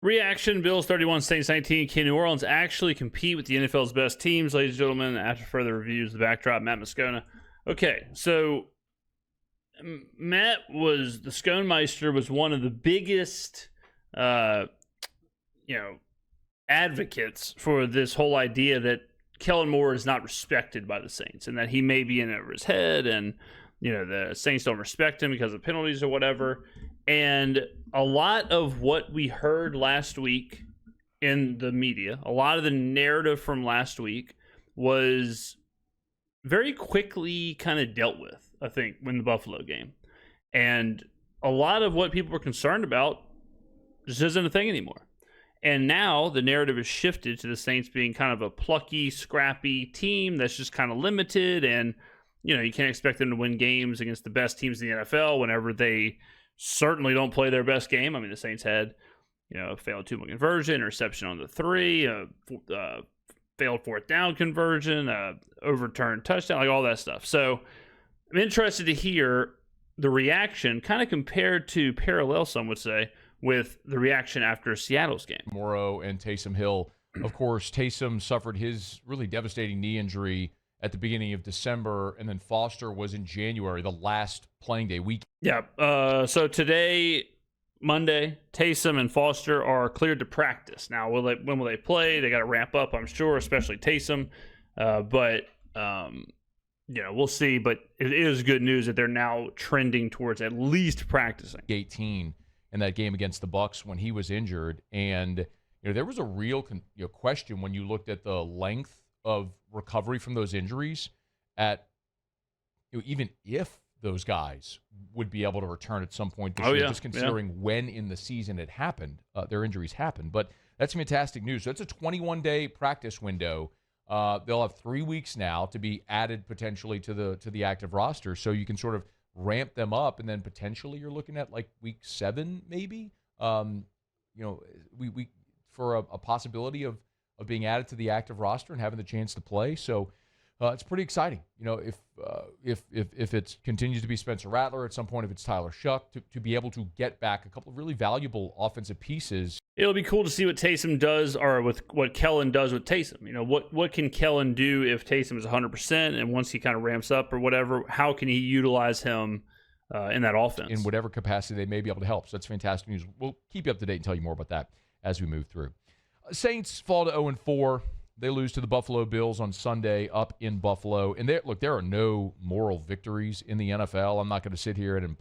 Reaction: Bills 31, Saints 19. Can New Orleans actually compete with the NFL's best teams, ladies and gentlemen? After further reviews, the backdrop, Matt Moscona. Okay, so Matt was the Sconemeister was one of the biggest, advocates for this whole idea that Kellen Moore is not respected by the Saints and that he may be in over his head, and the Saints don't respect him because of penalties or whatever. And a lot of what we heard last week in the media, a lot of the narrative from last week was very quickly kind of dealt with, I think, in the Buffalo game. And a lot of what people were concerned about just isn't a thing anymore. And now the narrative is shifted to the Saints being kind of a plucky, scrappy team that's just kind of limited. And, you can't expect them to win games against the best teams in the NFL whenever they certainly don't play their best game. I mean, the Saints had, a failed two-point conversion, interception on the 3, failed fourth down conversion, overturned touchdown, like all that stuff. So I'm interested to hear the reaction, kind of compared to parallel, some would say, with the reaction after Seattle's game. Morrow and Taysom Hill. Of course, Taysom suffered his really devastating knee injury at the beginning of December, and then Foster was in January, the last playing day week. Yeah. So today, Monday, Taysom and Foster are cleared to practice. Now, when will they play? They got to ramp up, I'm sure, especially Taysom. But we'll see. But it is good news that they're now trending towards at least practicing. 18 in that game against the Bucs when he was injured, and there was a real question when you looked at the length of recovery from those injuries, at even if those guys would be able to return at some point this year, just considering when in the season it happened, their injuries happened. But that's fantastic news. So it's a 21-day practice window. They'll have 3 weeks now to be added potentially to the active roster, so you can sort of ramp them up, and then potentially you're looking at like week 7 maybe. We for a possibility of being added to the active roster and having the chance to play. So it's pretty exciting. If it continues to be Spencer Rattler at some point, if it's Tyler Shuck, to be able to get back a couple of really valuable offensive pieces. It'll be cool to see what Taysom does, or with what Kellen does with Taysom. What can Kellen do if Taysom is 100%, and once he kind of ramps up or whatever, how can he utilize him in that offense? In whatever capacity they may be able to help. So that's fantastic news. We'll keep you up to date and tell you more about that as we move through. Saints fall to 0-4. They lose to the Buffalo Bills on Sunday up in Buffalo. And there are no moral victories in the NFL. I'm not going to sit here and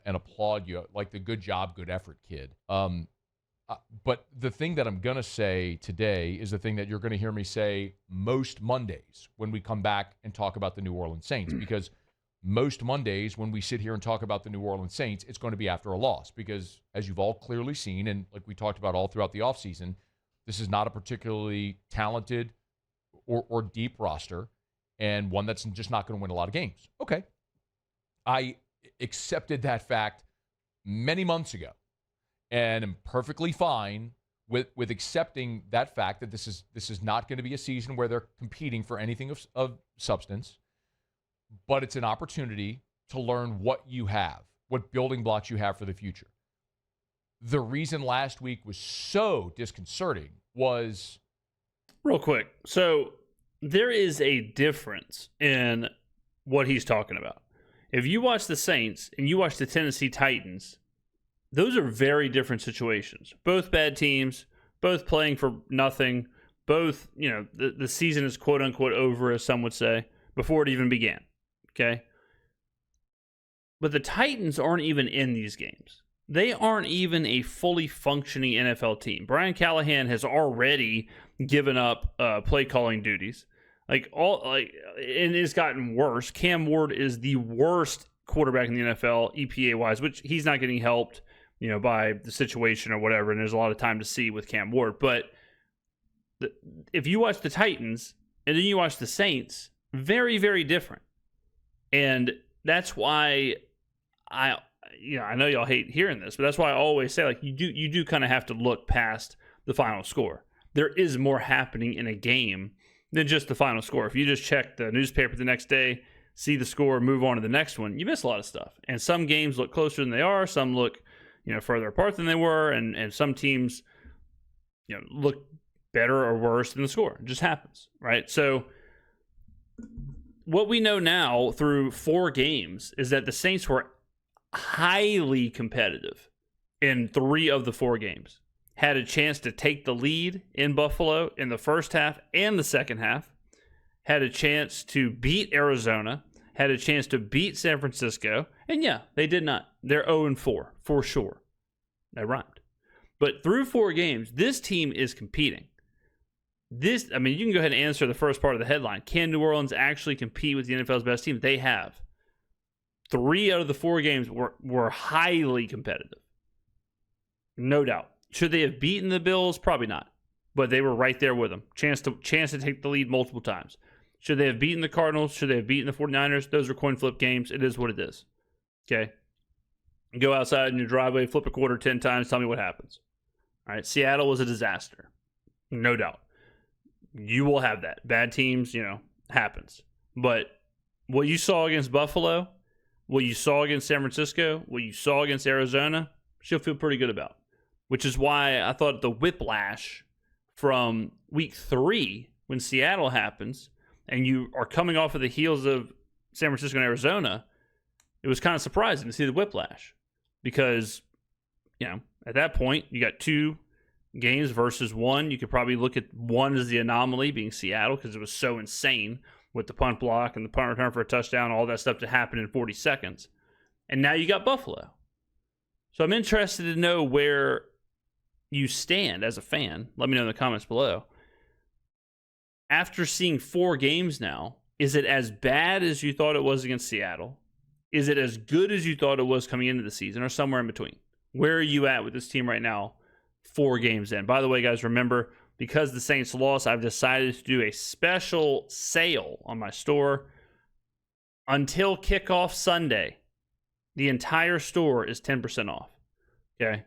applaud you like the good job, good effort kid. But the thing that I'm going to say today is the thing that you're going to hear me say most Mondays when we come back and talk about the New Orleans Saints. Because most Mondays when we sit here and talk about the New Orleans Saints, it's going to be after a loss. Because as you've all clearly seen, and like we talked about all throughout the offseason, this is not a particularly talented or deep roster, and one that's just not going to win a lot of games. Okay. I accepted that fact many months ago, and am perfectly fine with accepting that fact that this is not going to be a season where they're competing for anything of substance, but it's an opportunity to learn what you have, what building blocks you have for the future. The reason last week was so disconcerting was... Real quick. So there is a difference in what he's talking about. If you watch the Saints and you watch the Tennessee Titans, those are very different situations. Both bad teams, both playing for nothing, both, the season is quote unquote over, as some would say, before it even began. Okay? But the Titans aren't even in these games. They aren't even a fully functioning NFL team. Brian Callahan has already given up play calling duties. And it's gotten worse. Cam Ward is the worst quarterback in the NFL EPA wise, which he's not getting helped, by the situation or whatever. And there's a lot of time to see with Cam Ward. But if you watch the Titans and then you watch the Saints, very, very different. And that's why I know y'all hate hearing this, but that's why I always say, you do kind of have to look past the final score. There is more happening in a game than just the final score. If you just check the newspaper the next day, see the score, move on to the next one, you miss a lot of stuff. And some games look closer than they are. Some look, further apart than they were. And some teams look better or worse than the score. It just happens, right? So what we know now through 4 games is that the Saints were highly competitive in 3 of the 4 games. Had a chance to take the lead in Buffalo in the first half and the second half. Had a chance to beat Arizona. Had a chance to beat San Francisco. And yeah, they did not. They're 0-4 for sure. That rhymed. But through 4 games, this team is competing. You can go ahead and answer the first part of the headline. Can New Orleans actually compete with the NFL's best team? They have. 3 out of the 4 games were highly competitive. No doubt. Should they have beaten the Bills? Probably not. But they were right there with them. Chance to take the lead multiple times. Should they have beaten the Cardinals? Should they have beaten the 49ers? Those are coin flip games. It is what it is. Okay? Go outside in your driveway, flip a quarter 10 times, tell me what happens. All right? Seattle was a disaster. No doubt. You will have that. Bad teams, happens. But what you saw against Buffalo, what you saw against San Francisco, what you saw against Arizona, you'll feel pretty good about. Which is why I thought the whiplash from week 3 when Seattle happens and you are coming off of the heels of San Francisco and Arizona, it was kind of surprising to see the whiplash because, at that point you got 2 games versus 1. You could probably look at 1 as the anomaly being Seattle because it was so insane with the punt block and the punt return for a touchdown, all that stuff to happen in 40 seconds. And now you got Buffalo. So I'm interested to know where you stand as a fan. Let me know in the comments below. After seeing 4 games now, is it as bad as you thought it was against Seattle? Is it as good as you thought it was coming into the season, or somewhere in between? Where are you at with this team right now, 4 games in? By the way, guys, remember, because the Saints lost, I've decided to do a special sale on my store. Until kickoff Sunday, the entire store is 10% off. Okay?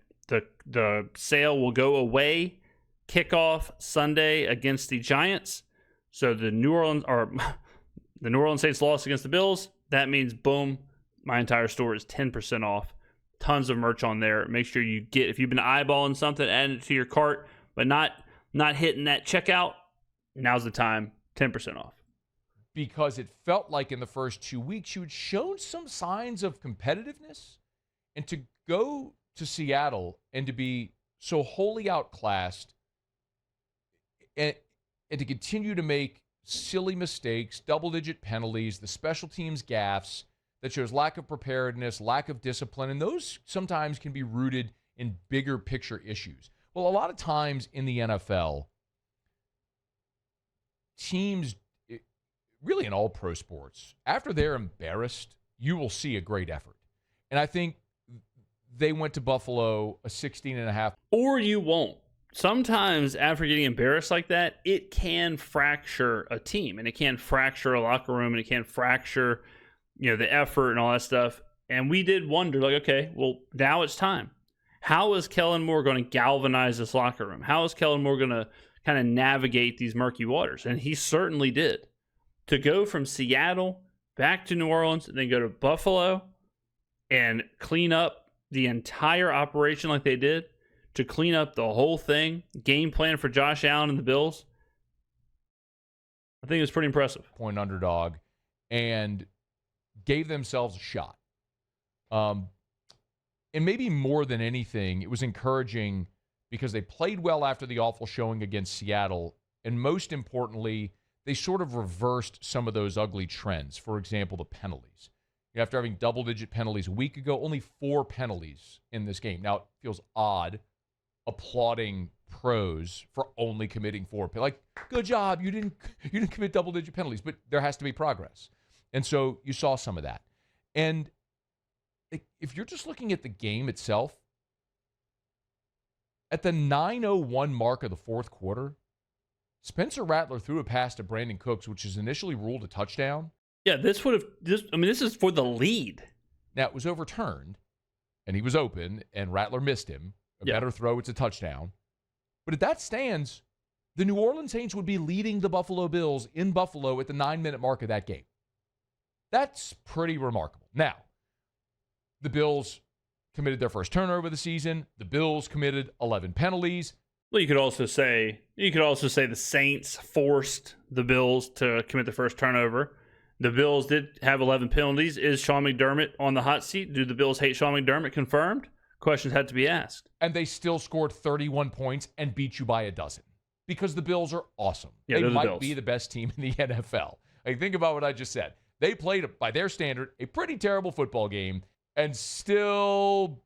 The sale will go away kickoff Sunday against the Giants. So the New Orleans Saints lost against the Bills. That means, boom, my entire store is 10% off. Tons of merch on there. Make sure you if you've been eyeballing something, add it to your cart, but not hitting that checkout, now's the time, 10% off. Because it felt like in the first 2 weeks you had shown some signs of competitiveness, and to go to Seattle and to be so wholly outclassed and to continue to make silly mistakes, double-digit penalties, the special teams gaffes, that shows lack of preparedness, lack of discipline, and those sometimes can be rooted in bigger picture issues. Well, a lot of times in the NFL, teams, really in all pro sports, after they're embarrassed, you will see a great effort. And I think they went to Buffalo a 16.5. Or you won't. Sometimes after getting embarrassed like that, it can fracture a team, and it can fracture a locker room, and it can fracture, the effort and all that stuff. And we did wonder, okay, well, now it's time. How is Kellen Moore going to galvanize this locker room? How is Kellen Moore going to kind of navigate these murky waters? And he certainly did. To go from Seattle back to New Orleans and then go to Buffalo and clean up the entire operation like they did, to clean up the whole thing, game plan for Josh Allen and the Bills, I think it was pretty impressive. Point underdog, and gave themselves a shot. And maybe more than anything, it was encouraging because they played well after the awful showing against Seattle, and most importantly, they sort of reversed some of those ugly trends. For example, the penalties. After having double-digit penalties a week ago, only 4 penalties in this game. Now, it feels odd applauding pros for only committing 4. Like, good job, you didn't commit double-digit penalties, but there has to be progress. And so you saw some of that. And if you're just looking at the game itself, at the 9:01 mark of the fourth quarter, Spencer Rattler threw a pass to Brandon Cooks, which is initially ruled a touchdown. Yeah, this is for the lead. Now, it was overturned, and he was open, and Rattler missed him. A better throw, it's a touchdown. But if that stands, the New Orleans Saints would be leading the Buffalo Bills in Buffalo at the 9-minute mark of that game. That's pretty remarkable. Now, the Bills committed their first turnover of the season. The Bills committed 11 penalties. Well, you could also say the Saints forced the Bills to commit the first turnover. The Bills did have 11 penalties. Is Sean McDermott on the hot seat? Do the Bills hate Sean McDermott? Confirmed. Questions had to be asked. And they still scored 31 points and beat you by a dozen because the Bills are awesome. Yeah, they might Bills. be the best team in the NFL. Like, think about what I just said. They played, by their standard, a pretty terrible football game and still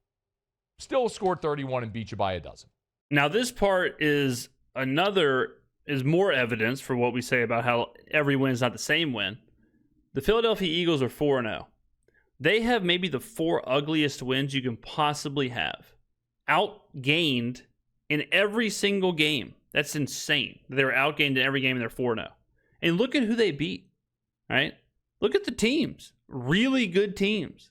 scored 31 and beat you by a dozen. Now, this part is more evidence for what we say about how every win is not the same win. The Philadelphia Eagles are 4-0. They have maybe the 4 ugliest wins you can possibly have. Outgained in every single game. That's insane. They were outgained in every game and they're 4-0. And look at who they beat, right? Look at the teams. Really good teams.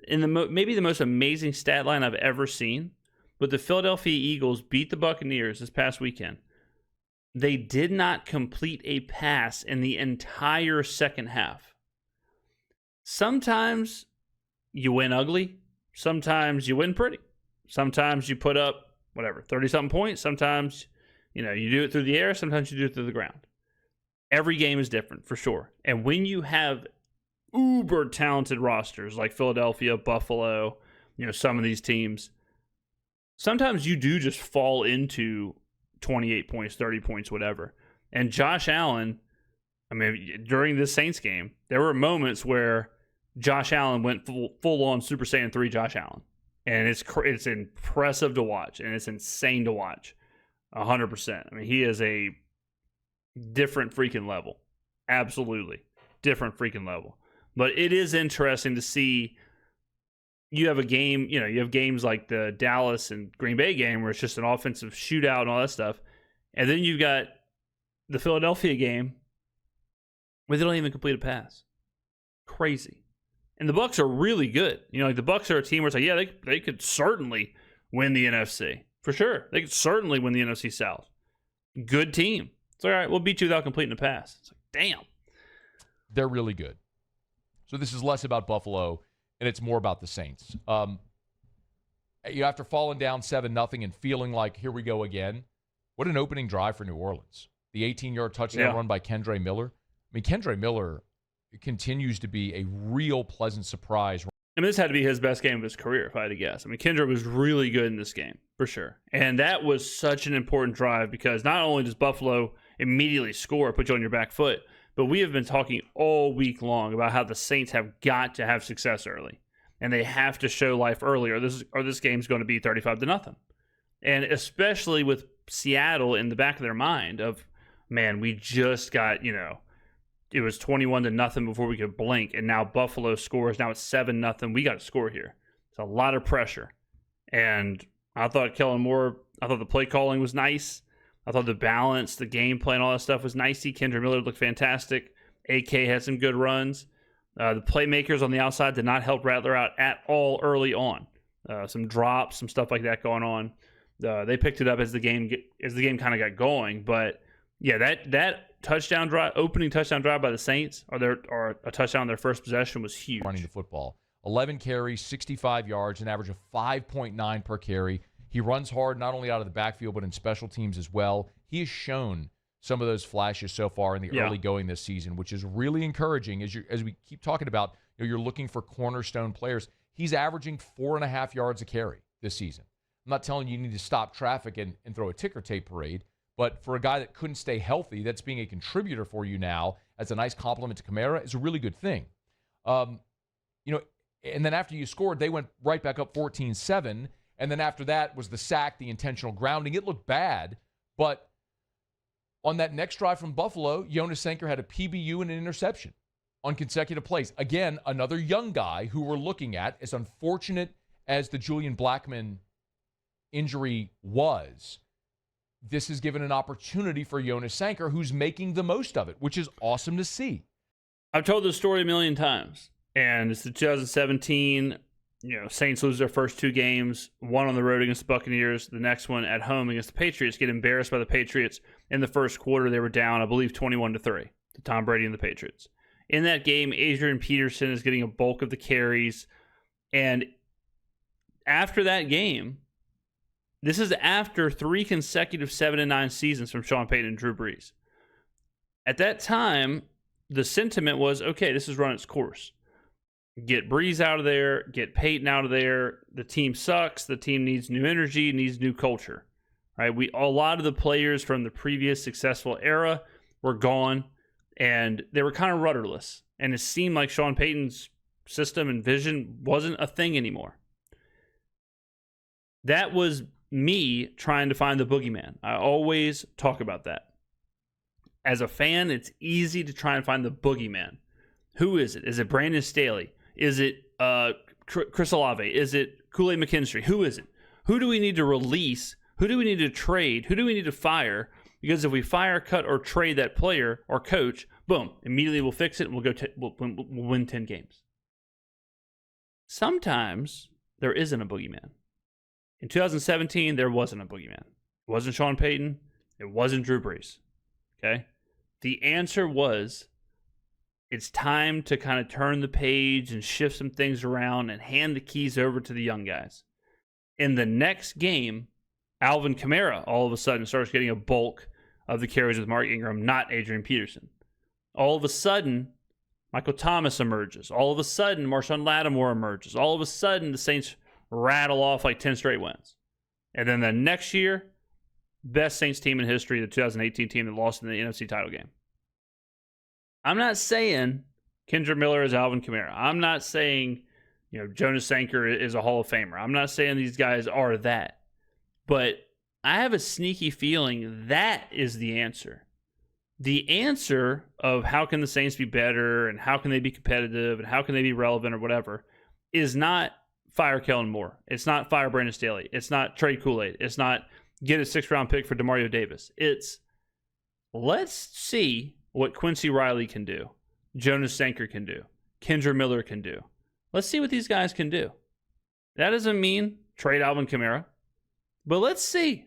Maybe the most amazing stat line I've ever seen, but the Philadelphia Eagles beat the Buccaneers this past weekend. They did not complete a pass in the entire second half. Sometimes you win ugly. Sometimes you win pretty. Sometimes you put up, 30-something points. Sometimes, you do it through the air. Sometimes you do it through the ground. Every game is different, for sure. And when you have uber talented rosters like Philadelphia, Buffalo, some of these teams, sometimes you do just fall into 28 points, 30 points, whatever. And Josh Allen, during this Saints game, there were moments where Josh Allen went full on Super Saiyan 3 Josh Allen. And it's impressive to watch, and it's insane to watch. 100%. He is a different freaking level. Absolutely. Different freaking level. But it is interesting to see you have a game, you have games like the Dallas and Green Bay game where it's just an offensive shootout and all that stuff. And then you've got the Philadelphia game where they don't even complete a pass. Crazy. And the Bucs are really good. The Bucs are a team where it's like, they could certainly win the NFC. For sure. They could certainly win the NFC South. Good team. It's all right, we'll beat you without completing a pass. It's like, damn. They're really good. So this is less about Buffalo, and it's more about the Saints. After falling down 7-0 and feeling like, here we go again, what an opening drive for New Orleans. The 18-yard touchdown run by Kendre Miller. Kendre Miller continues to be a real pleasant surprise. This had to be his best game of his career, if I had to guess. Kendre was really good in this game, for sure. And that was such an important drive because not only does Buffalo immediately score, put you on your back foot, but we have been talking all week long about how the Saints have got to have success early. And they have to show life early, or this game's going to be 35-0. And especially with Seattle in the back of their mind of, man, we just got, it was 21-0 before we could blink, and now Buffalo scores. Now it's 7-0. We got to score here. It's a lot of pressure. And I thought Kellen Moore, the play calling was nice. I thought the balance, the game plan, all that stuff was nicey. Kendre Miller looked fantastic. AK had some good runs. The playmakers on the outside did not help Rattler out at all early on. Some drops, some stuff like that going on. They picked it up as the game kind of got going. But yeah, that touchdown drive, opening touchdown drive by the Saints, or a touchdown on their first possession was huge. Running the football, 11 carries, 65 yards, an average of 5.9 per carry. He runs hard not only out of the backfield, but in special teams as well. He has shown some of those flashes so far in the early going this season, which is really encouraging. As we keep talking about, you're looking for cornerstone players. He's averaging 4.5 yards a carry this season. I'm not telling you need to stop traffic and throw a ticker tape parade, but for a guy that couldn't stay healthy, that's being a contributor for you now as a nice compliment to Kamara is a really good thing. And then after you scored, they went right back up 14-7. And then after that was the sack, the intentional grounding. It looked bad, but on that next drive from Buffalo, Jonas Sanker had a PBU and an interception on consecutive plays. Again, another young guy who we're looking at, as unfortunate as the Julian Blackmon injury was, this has given an opportunity for Jonas Sanker, who's making the most of it, which is awesome to see. I've told this story a million times, and it's the 2017 Saints lose their first 2 games, one on the road against the Buccaneers, the next one at home against the Patriots, get embarrassed by the Patriots. In the first quarter, they were down, I believe, 21-3 to Tom Brady and the Patriots. In that game, Adrian Peterson is getting a bulk of the carries. And after that game, This is after 3 consecutive 7-9 seasons from Sean Payton and Drew Brees. At that time, the sentiment was, okay, this has run its course. Get Brees out of there, get Payton out of there. The team sucks. The team needs new energy, needs new culture. Right? A lot of the players from the previous successful era were gone, and they were kind of rudderless. And it seemed like Sean Payton's system and vision wasn't a thing anymore. That was me trying to find the boogeyman. I always talk about that. As a fan, it's easy to try and find the boogeyman. Who is it? Is it Brandon Staley? Is it Chris Olave? Is it Kool-Aid McKinstry? Who is it? Who do we need to release? Who do we need to trade? Who do we need to fire? Because if we fire, cut, or trade that player or coach, boom, immediately we'll fix it and we'll win 10 games. Sometimes there isn't a boogeyman. In 2017, there wasn't a boogeyman. It wasn't Sean Payton. It wasn't Drew Brees. Okay? The answer was, it's time to kind of turn the page and shift some things around and hand the keys over to the young guys. In the next game, Alvin Kamara all of a sudden starts getting a bulk of the carries with Mark Ingram, not Adrian Peterson. All of a sudden, Michael Thomas emerges. All of a sudden, Marshawn Lattimore emerges. All of a sudden, the Saints rattle off like 10 straight wins. And then the next year, best Saints team in history, the 2018 team that lost in the NFC title game. I'm not saying Kendra Miller is Alvin Kamara. I'm not saying, Jonas Sanker is a Hall of Famer. I'm not saying these guys are that. But I have a sneaky feeling that is the answer. The answer of how can the Saints be better and how can they be competitive and how can they be relevant or whatever is not fire Kellen Moore. It's not fire Brandon Staley. It's not trade Kool-Aid. It's not get a 6th-round pick for DeMario Davis. It's let's see what Quincy Riley can do, Jonas Sanker can do, Kendra Miller can do. Let's see what these guys can do. That doesn't mean trade Alvin Kamara, but let's see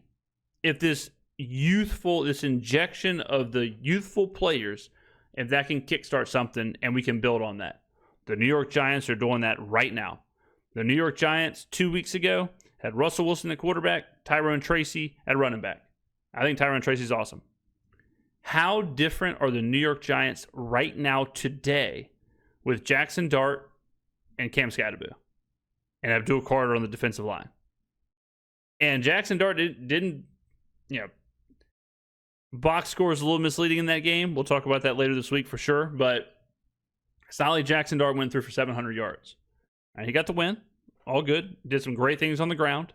if this injection of the youthful players, if that can kickstart something and we can build on that. The New York Giants are doing that right now. The New York Giants 2 weeks ago had Russell Wilson at quarterback, Tyrone Tracy at running back. I think Tyrone Tracy's awesome. How different are the New York Giants right now today with Jackson Dart and Cam Skattebo and Abdul Carter on the defensive line? And Jackson Dart didn't box score is a little misleading in that game. We'll talk about that later this week for sure. But it's not like Jackson Dart went through for 700 yards. And he got the win. All good. Did some great things on the ground.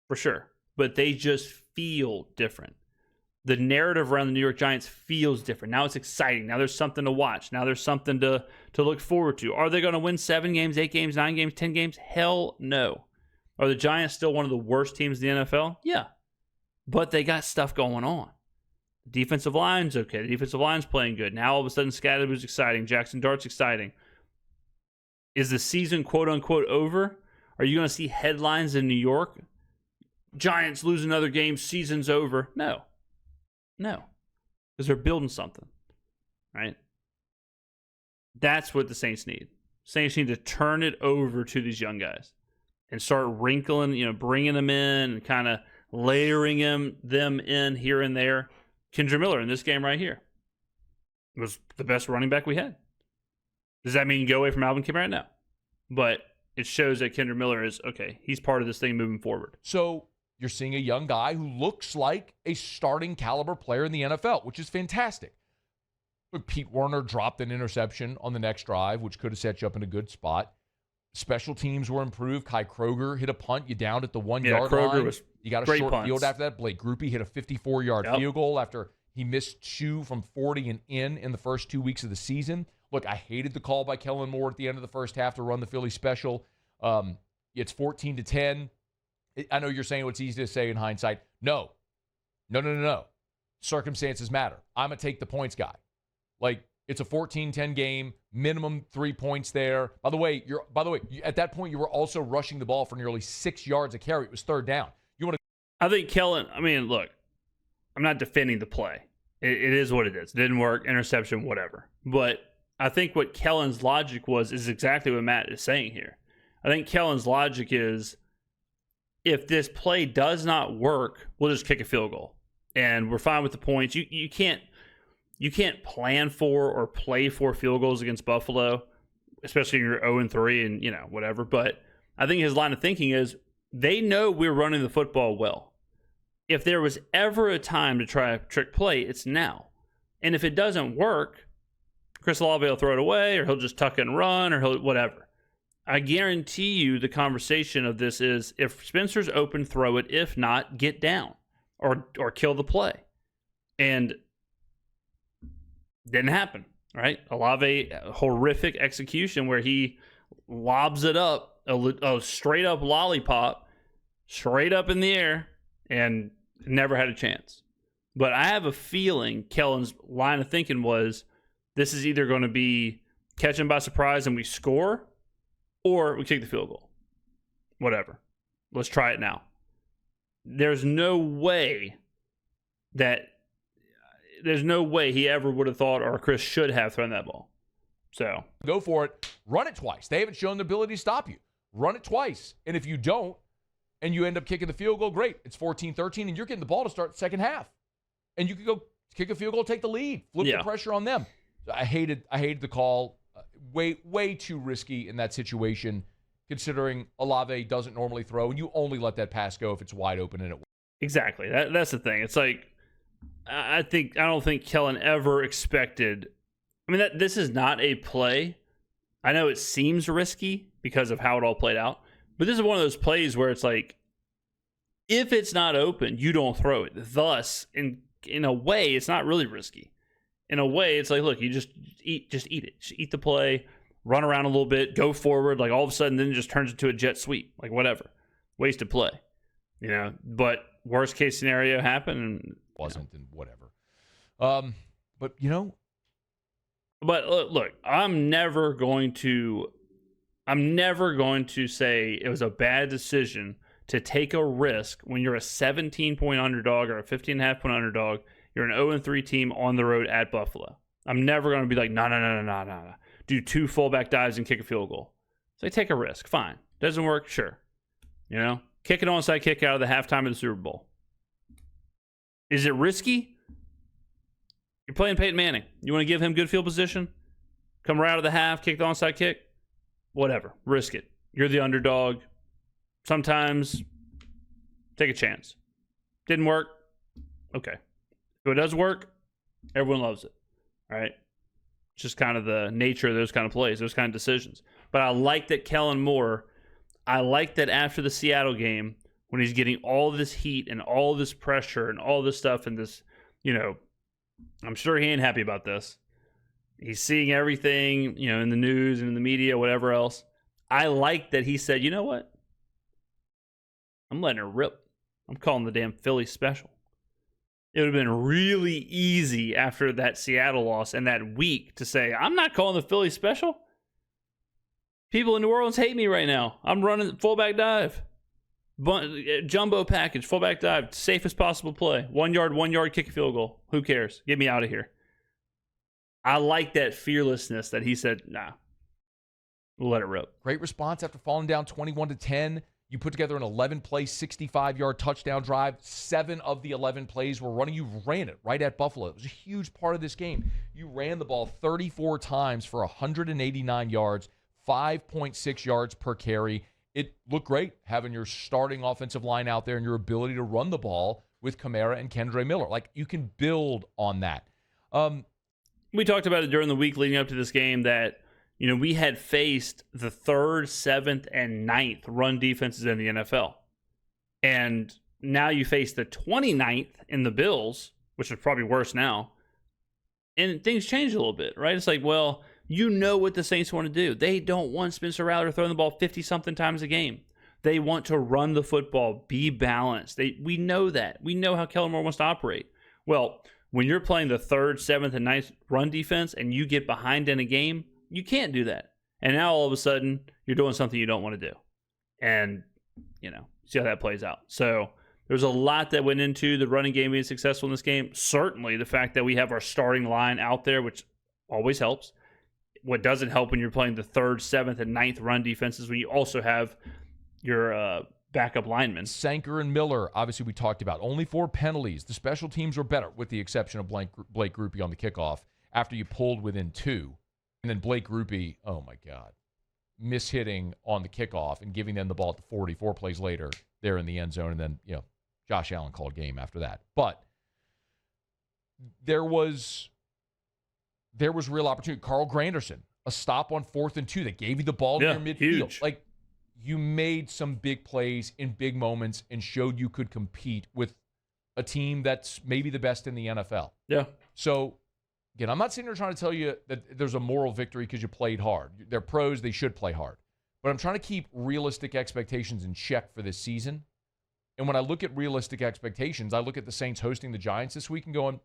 For sure. But they just feel different. The narrative around the New York Giants feels different. Now it's exciting. Now there's something to watch. Now there's something to look forward to. Are they going to win 7 games, 8 games, 9 games, 10 games? Hell no. Are the Giants still one of the worst teams in the NFL? Yeah. But they got stuff going on. The defensive line's okay. The defensive line's playing good. Now all of a sudden Skattebo's exciting. Jackson Dart's exciting. Is the season quote-unquote over? Are you going to see headlines in New York? Giants lose another game, season's over. No. Because they're building something. Right? That's what the Saints need. Saints need to turn it over to these young guys and start wrinkling, bringing them in and kind of layering them in here and there. Kendra Miller in this game right here was the best running back we had. Does that mean you go away from Alvin Kamara? No. But it shows that Kendra Miller is, okay, he's part of this thing moving forward. So you're seeing a young guy who looks like a starting caliber player in the NFL, which is fantastic. Look, Pete Werner dropped an interception on the next drive, which could have set you up in a good spot. Special teams were improved. Kai Kroger hit a punt. You downed at the 1 yard line. You got a short field after that. Blake Grupe hit a 54-yard field goal after he missed 2 from 40 and in the first 2 weeks of the season. Look, I hated the call by Kellen Moore at the end of the first half to run the Philly special. It's 14-10. I know you're saying it's easy to say in hindsight. No. Circumstances matter. I'm going to take the points guy. Like, it's a 14-10 game, minimum 3 points there. By the way, at that point, you were also rushing the ball for nearly 6 yards a carry. It was third down. I think Kellen, look, I'm not defending the play. It is what it is. It didn't work, interception, whatever. But I think what Kellen's logic is exactly what Matt is saying here. I think Kellen's logic is, if this play does not work, we'll just kick a field goal. And we're fine with the points. You can't plan for or play for field goals against Buffalo, especially if you're 0-3 and, whatever. But I think his line of thinking is they know we're running the football well. If there was ever a time to try a trick play, it's now. And if it doesn't work, Chris Olave will throw it away, or he'll just tuck it and run, or he'll whatever. I guarantee you the conversation of this is, if Spencer's open, throw it. If not, get down or kill the play. And didn't happen, right? Olave, horrific execution where he lobs it up, a straight up lollipop, straight up in the air, and never had a chance. But I have a feeling Kellen's line of thinking was, this is either going to be catch him by surprise and we score, or we kick the field goal. Whatever. Let's try it now. There's no way he ever would have thought, or Chris should have thrown that ball. So go for it. Run it twice. They haven't shown the ability to stop you. Run it twice. And if you don't, and you end up kicking the field goal, great. It's 14-13, and you're getting the ball to start the second half. And you could go kick a field goal, take the lead, flip the pressure on them. I hated the call. Way too risky in that situation, considering Olave doesn't normally throw, and you only let that pass go if it's wide open and it. Exactly. That's the thing. It's like, I don't think Kellen ever expected. I mean, this is not a play. I know it seems risky because of how it all played out, but this is one of those plays where it's like, if it's not open, you don't throw it. Thus, in a way, it's not really risky. In a way, it's like, look, you just eat it. Just eat the play, run around a little bit, go forward. Like all of a sudden, then it just turns into a jet sweep. Like whatever, wasted play, But worst case scenario happened and wasn't, and whatever. But But look, I'm never going to say it was a bad decision to take a risk when you're a 17-point underdog or a 15.5-point underdog. You're an 0-3 team on the road at Buffalo. I'm never going to be like, no. Do 2 fullback dives and kick a field goal. So take a risk. Fine. Doesn't work? Sure. Kick an onside kick out of the halftime of the Super Bowl. Is it risky? You're playing Peyton Manning. You want to give him good field position? Come right out of the half, kick the onside kick? Whatever. Risk it. You're the underdog. Sometimes take a chance. Didn't work? Okay. If it does work, everyone loves it. All right? It's just kind of the nature of those kind of plays, those kind of decisions. But I like that Kellen Moore, I like that after the Seattle game, when he's getting all this heat and all this pressure and all this stuff and this, I'm sure he ain't happy about this. He's seeing everything, in the news and in the media, whatever else. I like that he said, you know what? I'm letting her rip. I'm calling the damn Philly special. It would have been really easy after that Seattle loss and that week to say, I'm not calling the Philly special. People in New Orleans hate me right now. I'm running fullback dive. Jumbo package, fullback dive, safest possible play. 1 yard, kick a field goal. Who cares? Get me out of here. I like that fearlessness that he said, nah, we'll let it rip. Great response after falling down 21-10. You put together an 11-play, 65-yard touchdown drive. 7 of the 11 plays were running. You ran it right at Buffalo. It was a huge part of this game. You ran the ball 34 times for 189 yards, 5.6 yards per carry. It looked great having your starting offensive line out there and your ability to run the ball with Kamara and Kendre Miller. Like, you can build on that. We talked about it during the week leading up to this game that, we had faced the 3rd, 7th, and 9th run defenses in the NFL. And now you face the 29th in the Bills, which is probably worse now. And things change a little bit, right? It's like, well, what the Saints want to do. They don't want Spencer Rattler throwing the ball 50-something times a game. They want to run the football, be balanced. We know that. We know how Kellen Moore wants to operate. Well, when you're playing the 3rd, 7th, and 9th run defense and you get behind in a game, you can't do that. And now all of a sudden, you're doing something you don't want to do. And, see how that plays out. So there's a lot that went into the running game being successful in this game. Certainly the fact that we have our starting line out there, which always helps. What doesn't help when you're playing the 3rd, 7th, and 9th run defenses when you also have your backup linemen. Sanker and Miller, obviously we talked about. Only 4 penalties. The special teams were better, with the exception of Blake Grupe on the kickoff after you pulled within 2. And then Blake Grupe, oh my God, mishitting on the kickoff and giving them the ball at the 44 plays later there in the end zone. And then, Josh Allen called game after that. But there was real opportunity. Carl Granderson, a stop on 4th and 2 that gave you the ball near midfield. Huge. Like, you made some big plays in big moments and showed you could compete with a team that's maybe the best in the NFL. Yeah. So, again, I'm not sitting here trying to tell you that there's a moral victory because you played hard. They're pros. They should play hard. But I'm trying to keep realistic expectations in check for this season. And when I look at realistic expectations, I look at the Saints hosting the Giants this week and going,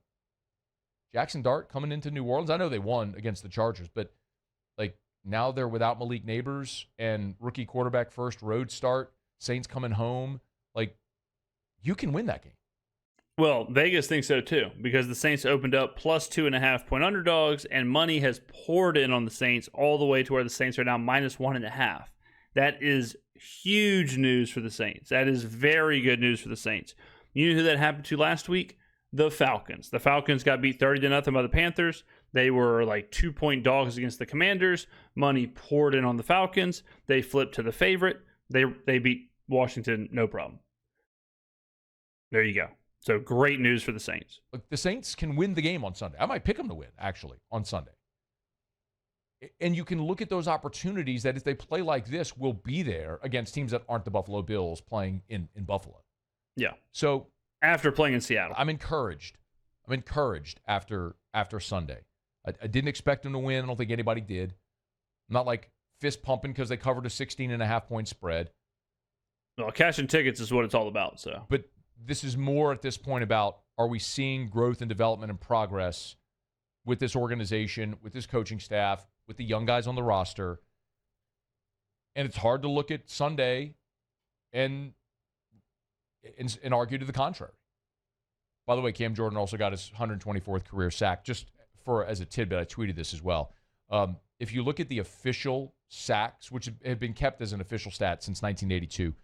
Jackson Dart coming into New Orleans. I know they won against the Chargers, but like now they're without Malik Neighbors and rookie quarterback first road start. Saints coming home. Like, you can win that game. Well, Vegas thinks so too, because the Saints opened up plus 2.5 point underdogs, and money has poured in on the Saints all the way to where the Saints are now minus 1.5. That is huge news for the Saints. That is very good news for the Saints. You know who that happened to last week? The Falcons. The Falcons got beat 30-0 by the Panthers. They were like 2-point dogs against the Commanders. Money poured in on the Falcons. They flipped to the favorite. They beat Washington, no problem. There you go. So great news for the Saints. Look, the Saints can win the game on Sunday. I might pick them to win, actually, on Sunday. And you can look at those opportunities that if they play like this, will be there against teams that aren't the Buffalo Bills playing in Buffalo. Yeah. So after playing in Seattle, I'm encouraged. I'm encouraged after Sunday. I didn't expect them to win. I don't think anybody did. I'm not like fist pumping because they covered a 16.5-point spread. Well, cashing tickets is what it's all about. So, but this is more at this point about, are we seeing growth and development and progress with this organization, with this coaching staff, with the young guys on the roster? And it's hard to look at Sunday and argue to the contrary. By the way, Cam Jordan also got his 124th career sack. Just as a tidbit, I tweeted this as well. If you look at the official sacks, which have been kept as an official stat since 1982,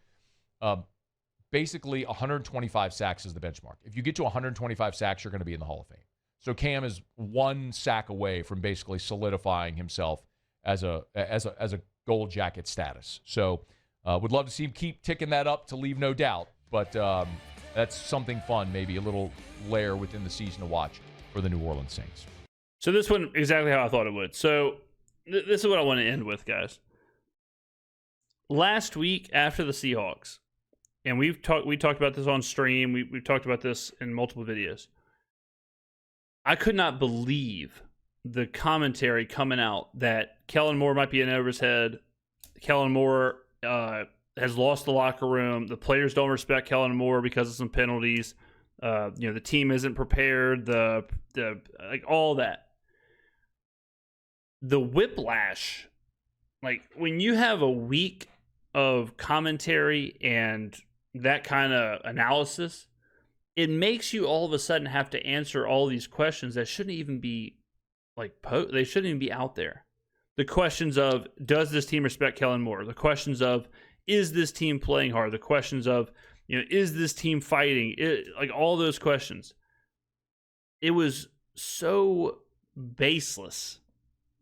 basically 125 sacks is the benchmark. If you get to 125 sacks, you're going to be in the Hall of Fame. So Cam is 1 sack away from basically solidifying himself as a gold jacket status. So would love to see him keep ticking that up to leave no doubt. But that's something fun, maybe a little layer within the season to watch for the New Orleans Saints. So this went exactly how I thought it would. So this is what I want to end with, guys. Last week after the Seahawks, and we talked about this on stream. We've talked about this in multiple videos. I could not believe the commentary coming out that Kellen Moore might be in over his head. Kellen Moore has lost the locker room. The players don't respect Kellen Moore because of some penalties. The team isn't prepared. The like all that. The whiplash, like when you have a week of commentary and that kind of analysis, it makes you all of a sudden have to answer all these questions that shouldn't even be they shouldn't even be out there. The questions of, does this team respect Kellen Moore? The questions of, is this team playing hard? The questions of, is this team fighting? Like all those questions. It was so baseless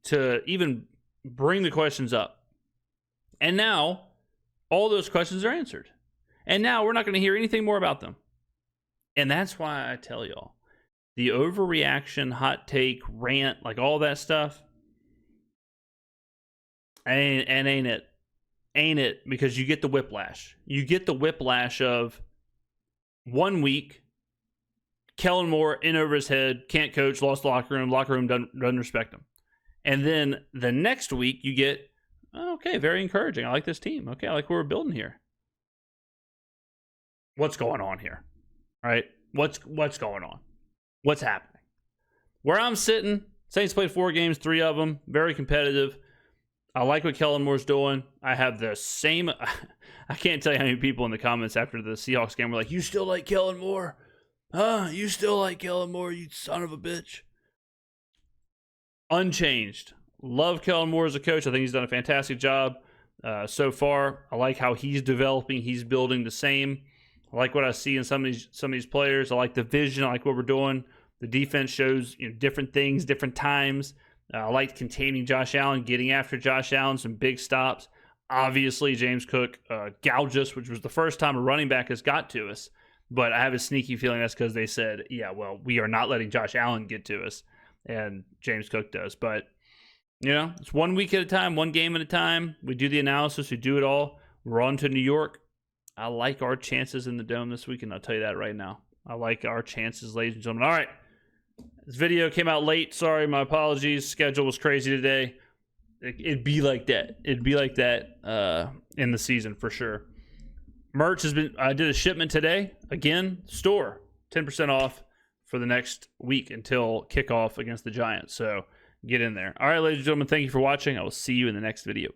to even bring the questions up. And now all those questions are answered. And now we're not going to hear anything more about them. And that's why I tell y'all, the overreaction, hot take, rant, like all that stuff, ain't it, because you get the whiplash. You get the whiplash of 1 week, Kellen Moore in over his head, can't coach, lost the locker room doesn't respect him. And then the next week you get, okay, very encouraging. I like this team. Okay, I like what we're building here. What's going on here? All right, what's going on? What's happening? Where I'm sitting, Saints played 4 games, 3 of them, very competitive. I like what Kellen Moore's doing. I have the same. I can't tell you how many people in the comments after the Seahawks game were like, "You still like Kellen Moore? Huh? You still like Kellen Moore, you son of a bitch?" Unchanged. Love Kellen Moore as a coach. I think he's done a fantastic job. so far. I like how he's developing. He's building the same. I like what I see in some of these players. I like the vision. I like what we're doing. The defense shows different things, different times. I like containing Josh Allen, getting after Josh Allen, some big stops. Obviously, James Cook gouged us, which was the first time a running back has got to us. But I have a sneaky feeling that's because they said, yeah, well, we are not letting Josh Allen get to us. And James Cook does. But, it's 1 week at a time, one game at a time. We do the analysis. We do it all. We're on to New York. I like our chances in the Dome this weekend. I'll tell you that right now. I like our chances, ladies and gentlemen. All right. This video came out late. Sorry, my apologies. Schedule was crazy today. It'd be like that. It'd be like that in the season for sure. Merch has been, I did a shipment today. Again, store 10% off for the next week until kickoff against the Giants. So get in there. All right, ladies and gentlemen, thank you for watching. I will see you in the next video.